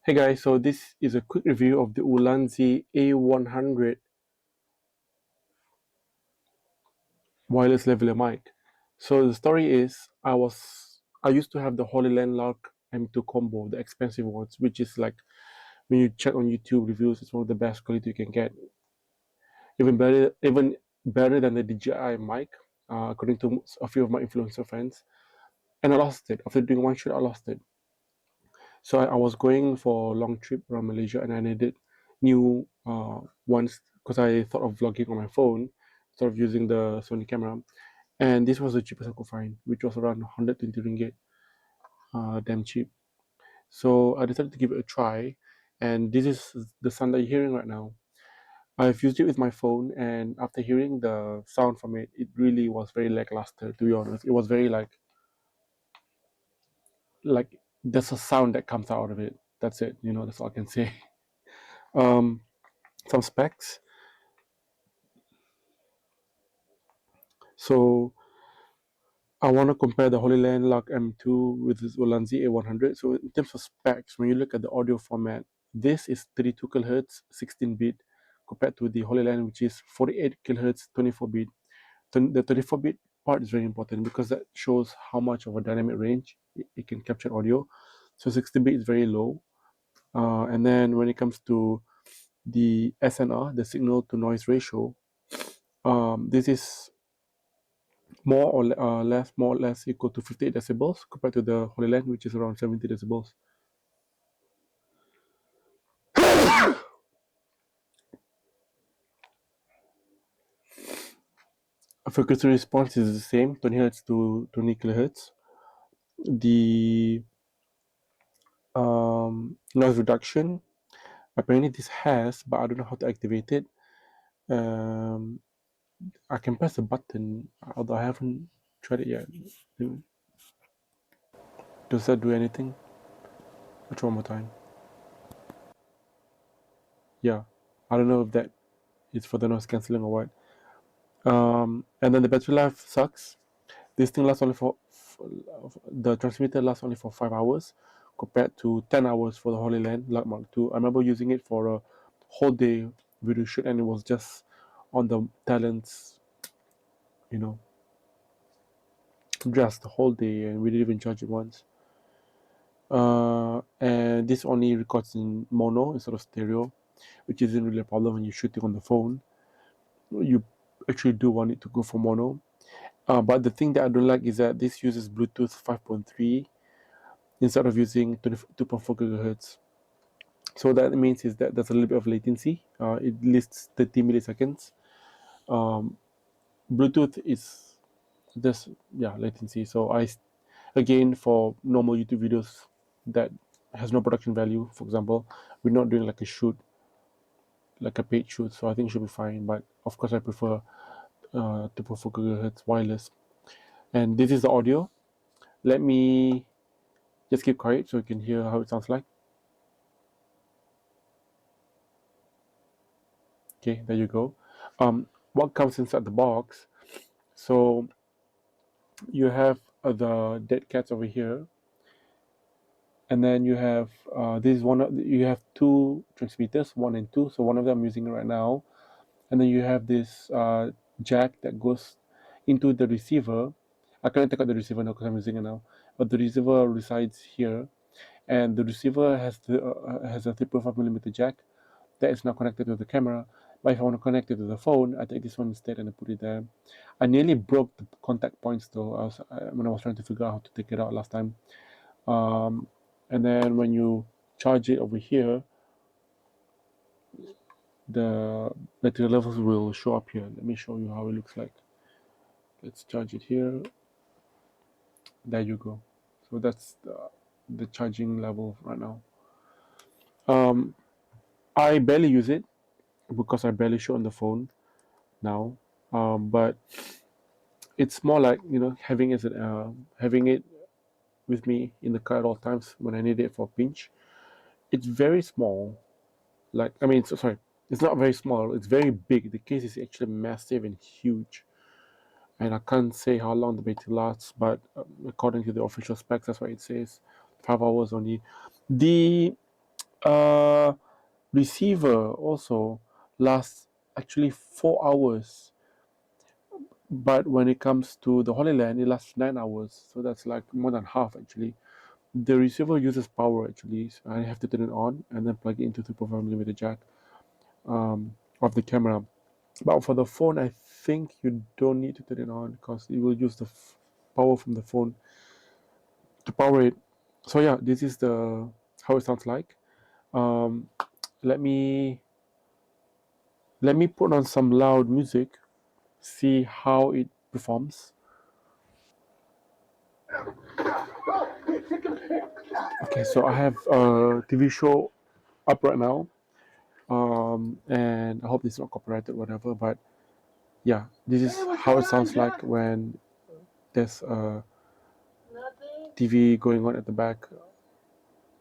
Hey guys, so this is a quick review of the ULANZI A100 wireless lavalier mic. So the story is I used to have the HoloLens Lark M2 combo, the expensive ones, which is like when you check on YouTube reviews, it's one of the best quality you can get. Even better than the DJI mic, according to a few of my influencer friends. And I lost it. After doing one shoot, I lost it. So I was going for a long trip around Malaysia and I needed new ones because I thought of vlogging on my phone instead of using the Sony camera. And this was the cheapest I could find, which was around 120 ringgit, damn cheap. So I decided to give it a try. And this is the sound that you're hearing right now. I've used it with my phone, and after hearing the sound from it, it really was very lackluster, to be honest. It was very like there's a sound that comes out of it. That's it, that's all I can say. Um, some specs. So I want to compare the HoloLens Lark M2 with this ULANZI A100. So in terms of specs, when you look at the audio format, this is 32 kHz, 16-bit, compared to the HoloLens, which is 48 kHz, 24-bit. The 24-bit part is very important because that shows how much of a dynamic range it can capture audio. So 16-bit is very low. And then when it comes to the SNR, the signal to noise ratio, this is more or less equal to 58 decibels compared to the Holy Land, which is around 70 decibels. Frequency response is the same, 20 Hz to 20 kilohertz. The noise reduction, apparently this has, but I don't know how to activate it. Um, I can press a button, although I haven't tried it yet. Does that do anything? I'll try one more time. Yeah, I don't know if that is for the noise cancelling or what. And then the battery life sucks. This thing lasts only the transmitter lasts only for 5 hours, compared to 10 hours for the Holy Land Light Mark II. I remember using it for a whole day video shoot, and it was just on the talents, you know, just the whole day, and we didn't even charge it once. And this only records in mono instead of stereo, which isn't really a problem when you're shooting on the phone. You actually do want it to go for mono. But the thing that I don't like is that this uses Bluetooth 5.3 instead of using 2.4 gigahertz. So that means is that there's a little bit of latency. It lists 30 milliseconds. Um, Bluetooth is this, yeah, latency. So again, for normal YouTube videos that has no production value, for example, we're not doing like a shoot, like a paid shoot. So I think it should be fine. But of course, I prefer 2.4 gigahertz wireless. And this is the audio. Let me just keep quiet so you can hear how it sounds like. Okay, there you go. What comes inside the box? So you have the dead cats over here, and then you have this is you have two transmitters, 1 and 2. So one of them I'm using right now, and then you have this jack that goes into the receiver. I can't take out the receiver now because I'm using it now, but the receiver resides here, and the receiver has a 3.5 millimeter jack that is now connected to the camera. But if I want to connect it to the phone, I take this one instead and I put it there. I nearly broke the contact points though. When I was trying to figure out how to take it out last time. And then when you charge it over here, the battery levels will show up here. Let me show you how it looks like. Let's charge it here. There you go. So that's the charging level right now. I barely use it because I barely show on the phone now. But it's more like having it with me in the car at all times when I need it for a pinch. It's very small. Like I mean, sorry, it's not very small. It's very big. The case is actually massive and huge. And I can't say how long the battery lasts, but according to the official specs, that's what it says. 5 hours only. The Uh, Receiver also lasts actually 4 hours, but when it comes to the Holy Land, it lasts 9 hours. So that's like more than half actually. The receiver uses power actually, so I have to turn it on and then plug it into 3.5mm jack of the camera. But for the phone, I think you don't need to turn it on because it will use the power from the phone to power it. So yeah, this is the how it sounds like. Um, let me put on some loud music, see how it performs. Okay, so I have a TV show up right now, and I hope it's not copyrighted, whatever. But yeah, this is how it sounds like when there's a TV going on at the back.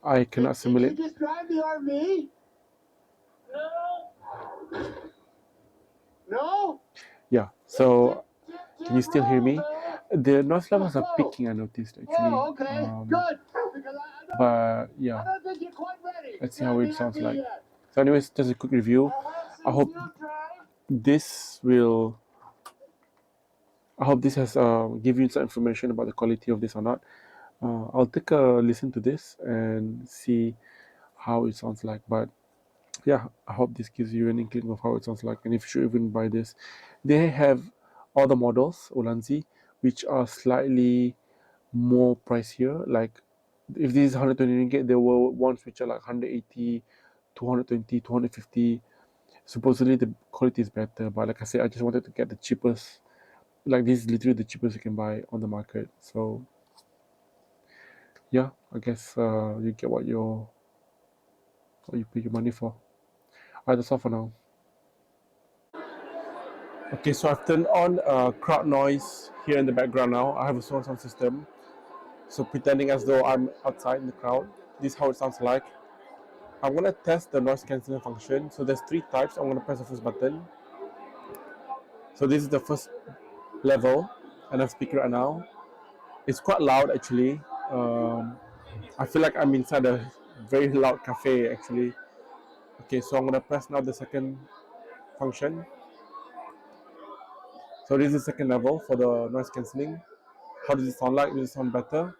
I cannot simulate. Did you just drive the RV? No. Yeah. So, can you still hear me? The noise levels are peaking. I noticed actually. Oh, okay. Good. But yeah, I don't think you're quite ready. Let's see how it sounds like. So, anyways, just a quick review. I hope this will. I hope this has give you some information about the quality of this or not. I'll take a listen to this and see how it sounds like. But yeah, I hope this gives you an inkling of how it sounds like, and if you should even buy this. They have other models, ULANZI, which are slightly more pricier. Like if this is 120 ringgit, there were ones which are like 180, 220, 250. Supposedly the quality is better, but like I said, I just wanted to get the cheapest. Like this is literally the cheapest you can buy on the market. So yeah, I guess you get what you pay your money for. Alright, that's all for now. Okay, so I've turned on crowd noise here in the background now. I have a surround sound system. So pretending as though I'm outside in the crowd. This is how it sounds like. I'm gonna test the noise cancelling function. So there's three types. I'm gonna press the first button. So this is the first level, and I'm speaking right now. It's quite loud actually. I feel like I'm inside a very loud cafe actually. Okay, so I'm gonna press now the second function. So this is the second level for the noise cancelling. How does it sound like? Does it sound better?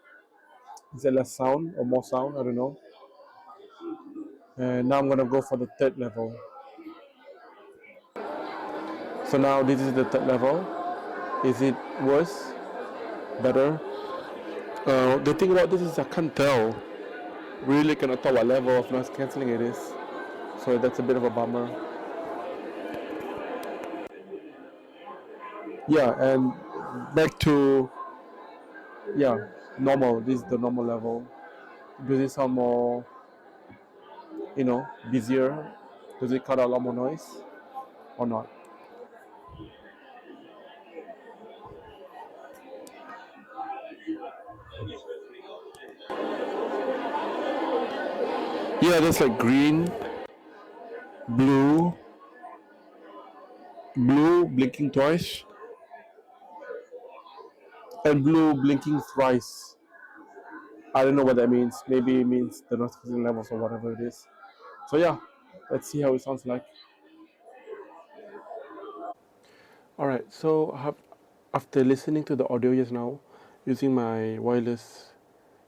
Is there less sound or more sound? I don't know. And now I'm gonna go for the third level. So now this is the third level. Is it worse? Better? The thing about this is I can't tell. Really cannot tell what level of noise cancelling it is. So that's a bit of a bummer. Yeah, and back to normal. This is the normal level. Does it sound more, busier? Does it cut out a lot more noise or not? Yeah, there's like green, blue, blue blinking twice, and blue blinking thrice. I don't know what that means. Maybe it means the notification levels or whatever it is. So yeah, let's see how it sounds like. All right. So after listening to the audio just now, using my wireless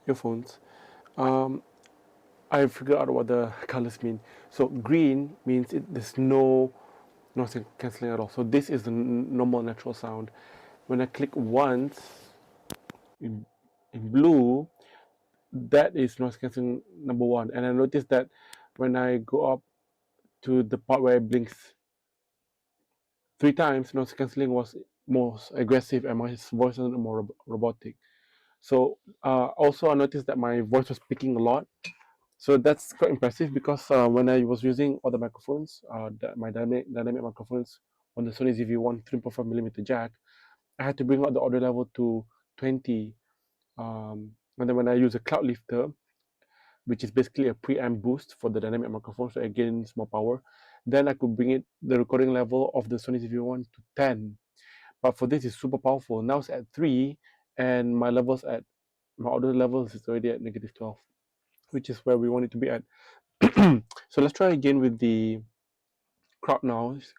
earphones, um, I figured out what the colors mean. So green means there's no noise cancelling at all. So this is the normal natural sound. When I click once in, in blue, that is noise cancelling number one. And I noticed that when I go up to the part where it blinks three times, noise cancelling was most aggressive and my voice was more robotic. So also I noticed that my voice was picking a lot. So that's quite impressive because when I was using other microphones, my dynamic microphones on the Sony ZV-1 3.5mm jack, I had to bring up the audio level to 20. And then when I use a cloud lifter, which is basically a preamp boost for the dynamic microphone, so it gains more power, then I could bring the recording level of the Sony ZV-1 to 10. But for this, it's super powerful. Now it's at 3, and my audio levels is already at -12, which is where we want it to be at. So let's try again with the crowd noise,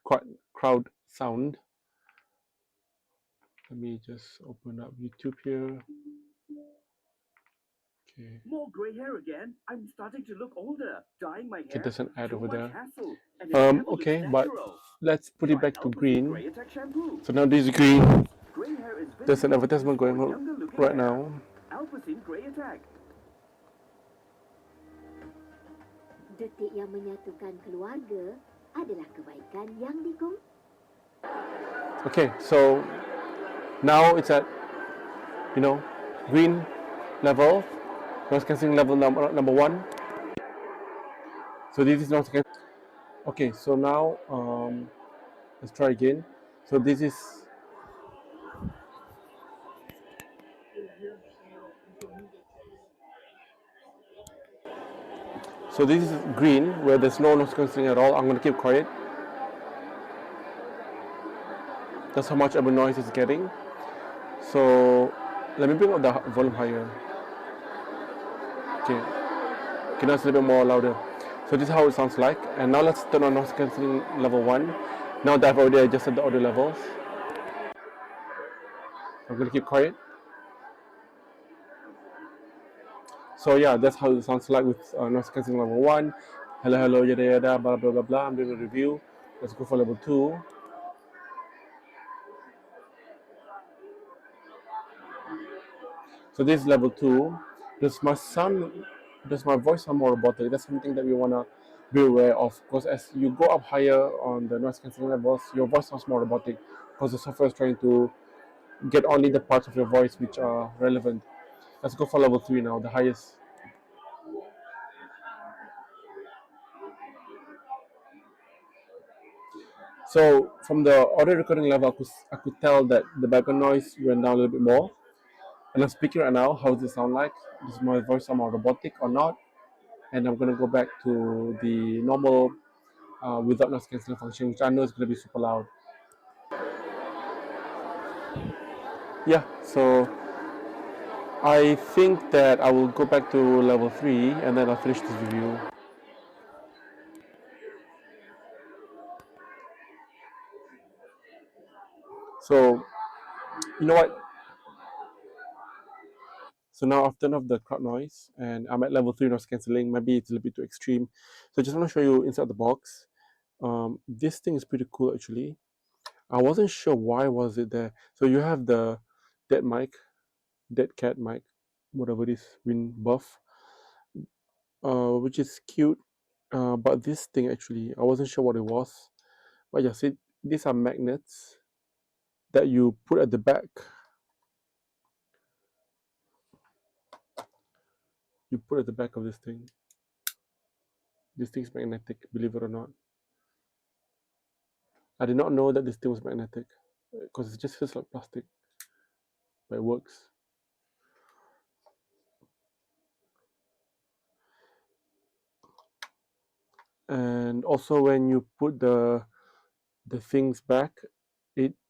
crowd sound. Let me just open up YouTube here. Okay. More grey hair again. I'm starting to look older. Dyeing my Okay, hair. there's an ad Too over much there. hassle. And it never Okay, looks but natural. let's put it Try back to Alpecin green. Grey Attack shampoo. So now this is green. Grey hair is There's an visible. advertisement Used for going on younger looking right hair. now. Alpecin Grey Attack. Detik yang menyatukan keluarga adalah kebaikan yang dikongsi. Okay, so now it's at, green level, noise cancelling level number 1. So this is noise cancelling. Okay, so now let's try again. So this is, green, where there's no noise cancelling at all. I'm going to keep quiet. That's how much of a noise it's getting. So let me bring up the volume higher. Okay, now it's a little bit more louder. So this is how it sounds like. And now let's turn on noise cancelling level 1. Now that I've already adjusted the audio levels, I'm going to keep quiet. So yeah, that's how it sounds like with noise cancelling level 1. Hello, yada yada, blah blah blah blah. I'm doing a review. Let's go for level 2. So this is level 2. Does my voice sound more robotic? That's something that we wanna be aware of, because as you go up higher on the noise cancelling levels, your voice sounds more robotic because the software is trying to get only the parts of your voice which are relevant. Let's go for level 3 now, the highest. So from the audio recording level, I could tell that the background noise went down a little bit more. And I'm speaking right now. How does it sound like? Does my voice sound more robotic or not? And I'm gonna go back to the normal without noise cancelling function, which I know is gonna be super loud. Yeah. So I think that I will go back to level 3 and then I'll finish this review. So you know what? So now I've turned off the crowd noise and I'm at level 3 noise cancelling. Maybe it's a little bit too extreme. So I just want to show you inside the box. This thing is pretty cool actually. I wasn't sure why was it there. So you have the dead mic, dead cat mic, whatever it is, wind buff, which is cute. But this thing actually, I wasn't sure what it was. But yeah, see, these are magnets that you put at the back. You put at the back of this thing. This thing's magnetic, believe it or not. I did not know that this thing was magnetic because it just feels like plastic, but it works. And also, when you put the things back,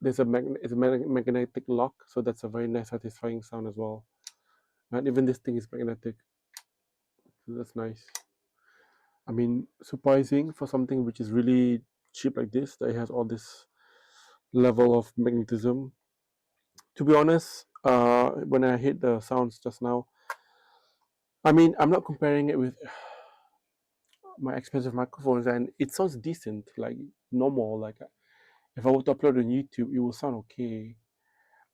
there's a magnetic lock, so that's a very nice, satisfying sound as well. And even this thing is magnetic, so that's nice. I mean, surprising for something which is really cheap like this, that it has all this level of magnetism. To be honest, when I hit the sounds just now, I mean, I'm not comparing it with my expensive microphones, and it sounds decent, like normal. Like if I were to upload on YouTube, it will sound okay.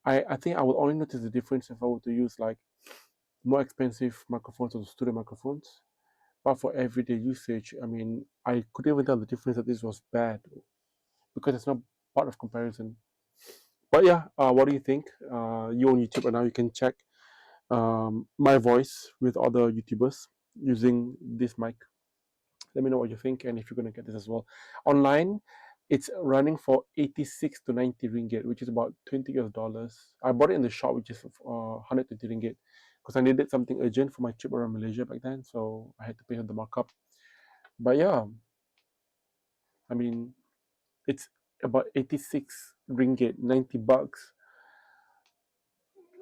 I think I will only notice the difference if I were to use like more expensive microphones or studio microphones. But for everyday usage, I mean, I couldn't even tell the difference that this was bad because it's not part of comparison. But yeah, what do you think? You on YouTube right now, you can check my voice with other YouTubers using this mic. Let me know what you think and if you're gonna get this as well. Online, it's running for 86 to 90 ringgit, which is about 20 US dollars. I bought it in the shop, which is 120 ringgit, because I needed something urgent for my trip around Malaysia back then, so I had to pay the markup. But yeah, I mean, it's about 86 ringgit, 90 bucks.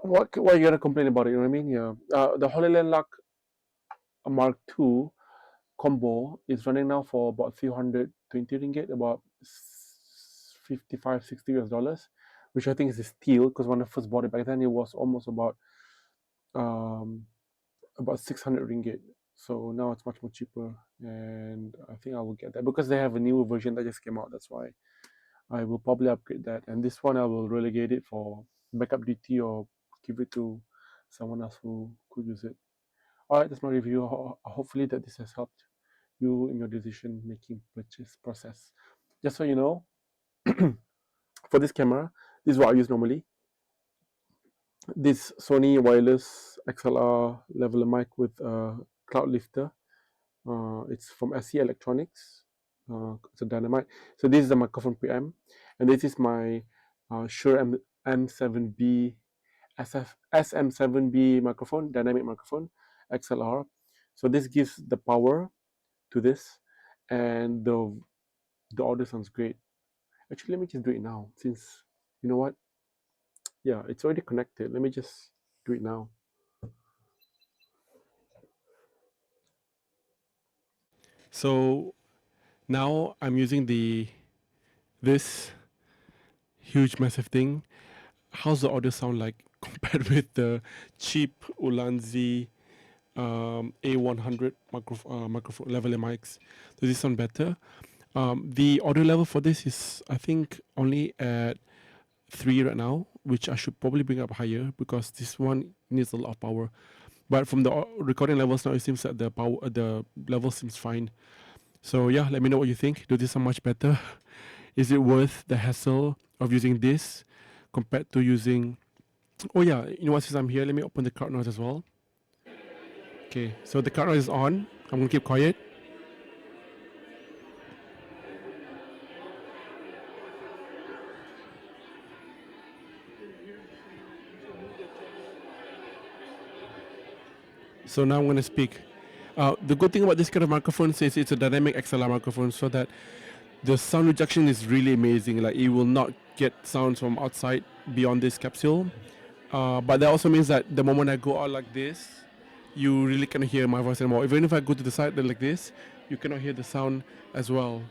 What are you gonna complain about it? You know what I mean? Yeah. The Holy Land Luck Mark II combo is running now for about 320 ringgit, about 55, 60 US dollars, which I think is a steal because when I first bought it back then, it was almost about 600 ringgit. So now it's much more cheaper, and I think I will get that because they have a new version that just came out. That's why I will probably upgrade that. And this one I will relegate it for backup duty or give it to someone else who could use it. All right, that's my review. Hopefully that this has helped you in your decision making purchase process. Just so you know, for this camera, this is what I use normally. This Sony wireless XLR leveler mic with a cloud lifter. It's from SE Electronics. It's a dynamite. So this is the microphone preamp, and this is my Shure M7B SM7B microphone, dynamic microphone, XLR. So this gives the power to this, and the audio sounds great. Actually, let me just do it now, since you know what? Yeah, it's already connected. Let me just do it now. So now I'm using this huge massive thing. How's the audio sound like compared with the cheap ULANZI A100 microphone lavalier mics? Does this sound better? The audio level for this is, I think, only at 3 right now, which I should probably bring up higher because this one needs a lot of power. But from the recording levels now, it seems that the level seems fine. So yeah, let me know what you think. Does this sound much better? Is it worth the hassle of using this compared to using... Oh yeah, you know what, since I'm here, let me open the crowd noise as well. Okay, so the crowd noise is on. I'm gonna keep quiet. So now I'm gonna speak. The good thing about this kind of microphone is it's a dynamic XLR microphone, so that the sound rejection is really amazing. Like, it will not get sounds from outside beyond this capsule. But that also means that the moment I go out like this, you really cannot hear my voice anymore. Even if I go to the side like this, you cannot hear the sound as well.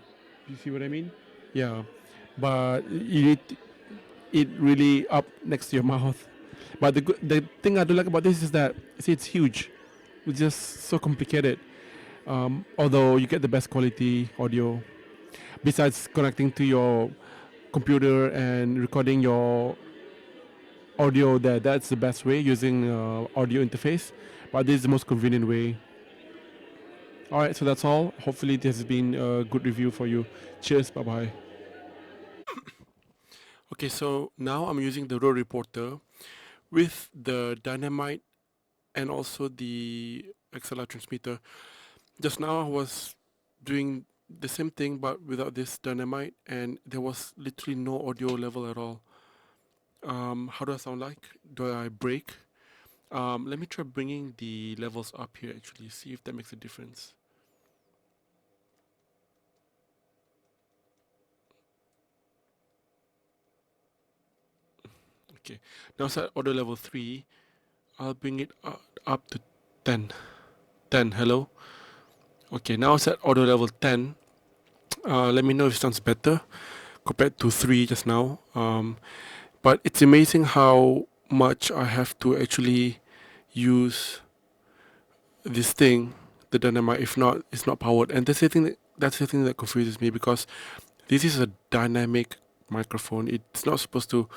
You see what I mean? Yeah. But you need it really up next to your mouth. But the thing I do like about this is that, see, it's huge. It's just so complicated. Although you get the best quality audio, besides connecting to your computer and recording your audio there. That's the best way, using audio interface, but this is the most convenient way. All right, so that's all. Hopefully this has been a good review for you. Cheers, bye bye. Okay, so now I'm using the Road Reporter with the Dynamite and also the XLR transmitter. Just now I was doing the same thing but without this Dynamite, and there was literally no audio level at all. How do I sound like? Do I break? Let me try bringing the levels up here, actually, see if that makes a difference. Okay, now it's at audio level 3. I'll bring it up to 10. 10, hello? Okay, now it's at audio level 10. Let me know if it sounds better compared to 3 just now. But it's amazing how much I have to actually use this thing, the Dynamite. If not, it's not powered. And that's the thing that confuses me, because this is a dynamic microphone. It's not supposed to...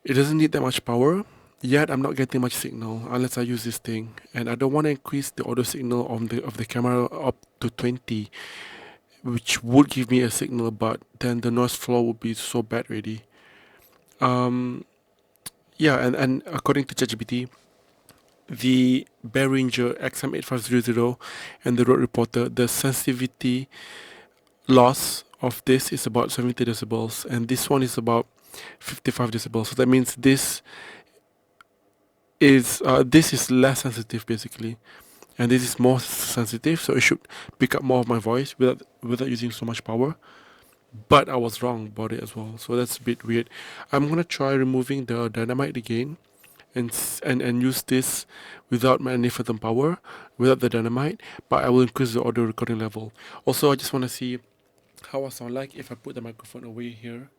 It doesn't need that much power, yet I'm not getting much signal unless I use this thing. And I don't want to increase the audio signal of the camera up to 20, which would give me a signal, but then the noise floor would be so bad already. Yeah, and according to ChatGPT, the Behringer XM8500 and the Road Reporter, the sensitivity loss of this is about 70 decibels, and this one is about 55 decibels. So that means this is less sensitive, basically, and this is more sensitive, so it should pick up more of my voice without using so much power. But I was wrong about it as well, so that's a bit weird. I'm gonna try removing the Dynamite again and use this without any further power, without the dynamite, but I will increase the audio recording level. Also, I just want to see how I sound like if I put the microphone away here.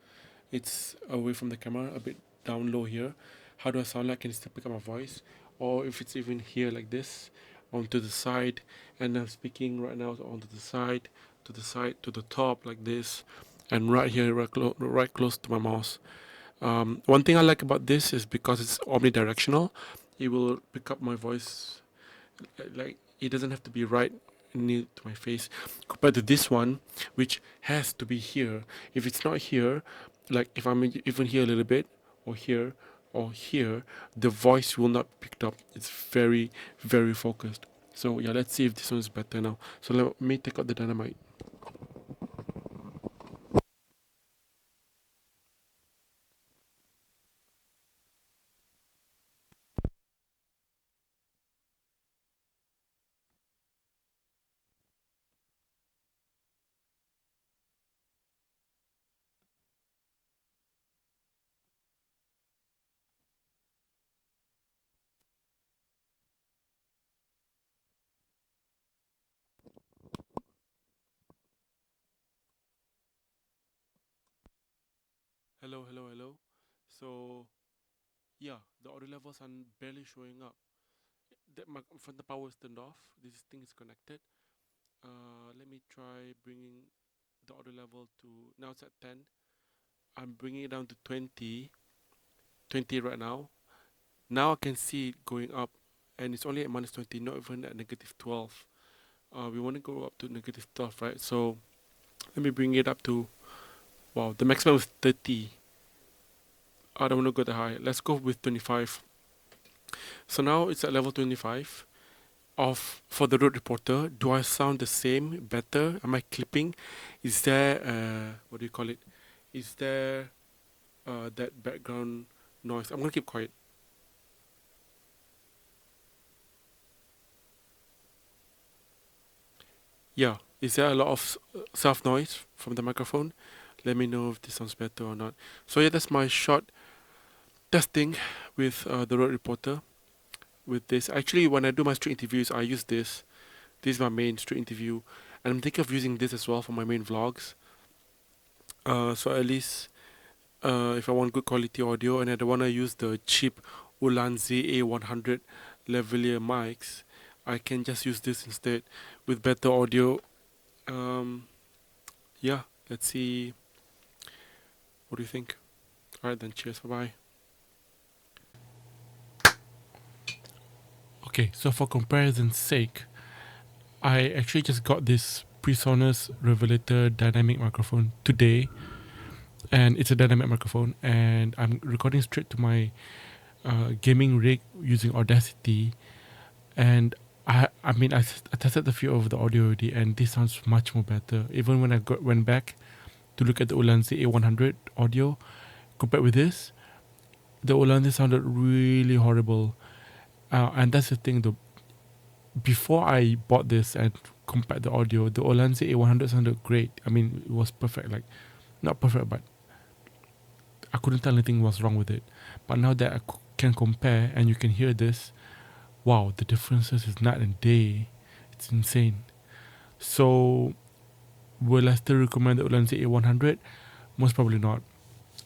It's away from the camera, a bit down low here. How do I sound like? Can you still pick up my voice? Or if it's even here like this, onto the side, and I'm speaking right now onto the side, to the side, to the top like this, and right here, right close to my mouse. One thing I like about this is because it's omnidirectional, it will pick up my voice, like it doesn't have to be right near to my face, compared to this one, which has to be here. If it's not here, like if I'm even here a little bit, or here, the voice will not be picked up. It's very, very focused. So yeah, let's see if this one is better now. So let me take out the dynamite. Hello, hello, hello. So yeah, the audio levels are barely showing up. From the power is turned off. This thing is connected. Let me try bringing the audio level to, now it's at 10. I'm bringing it down to 20 right now. Now I can see it going up, and it's only at minus 20, not even at negative 12. We want to go up to negative 12, right? So let me bring it up to, wow, the maximum is 30. I don't want to go that high. Let's go with 25. So now it's at level 25. For the road reporter, do I sound the same, better? Am I clipping? Is there what do you call it? Is there that background noise? I'm gonna keep quiet. Yeah, is there a lot of self noise from the microphone? Let me know if this sounds better or not. So yeah, that's my short testing with the road reporter. With this, actually, when I do my street interviews, I use this. This is my main street interview, and I'm thinking of using this as well for my main vlogs. So at least if I want good quality audio and I don't want to use the cheap ULANZI A100 lavalier mics, I can just use this instead with better audio. Yeah, let's see. What do you think? Alright then, cheers, bye bye. Okay, so for comparison's sake, I actually just got this PreSonus Revelator dynamic microphone today, and it's a dynamic microphone, and I'm recording straight to my gaming rig using Audacity, and I mean I tested a few of the audio already, and this sounds much more better. Even when I went back to look at the ULANZI A100 audio compared with this, the ULANZI sounded really horrible, and that's the thing though. Before I bought this and compared the audio, the ULANZI A100 sounded great. I mean, it was perfect, like not perfect, but I couldn't tell anything was wrong with it. But now that I can compare and you can hear this, wow, the differences is night and day. It's insane. So, will I still recommend the ULANZI A100? Most probably not.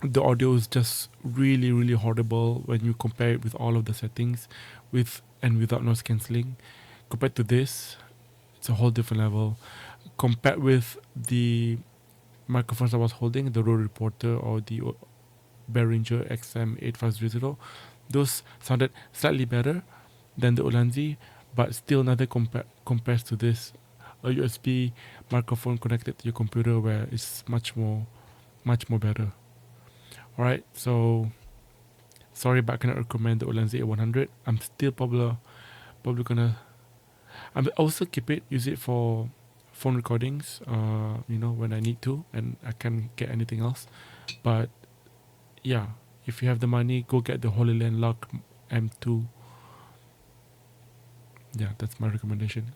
The audio is just really, really horrible when you compare it with all of the settings, with and without noise cancelling. Compared to this, it's a whole different level. Compared with the microphones I was holding, the Rode Reporter or the Behringer XM8500, those sounded slightly better than the ULANZI, but still neither compares to this, a USB microphone connected to your computer, where it's much more better. Alright, so sorry, but I cannot recommend the ULANZI A100. I'm still probably gonna. I'm also keep it, use it for phone recordings. When I need to, and I can't get anything else. But yeah, if you have the money, go get the Holy Land Lock M2. Yeah, that's my recommendation.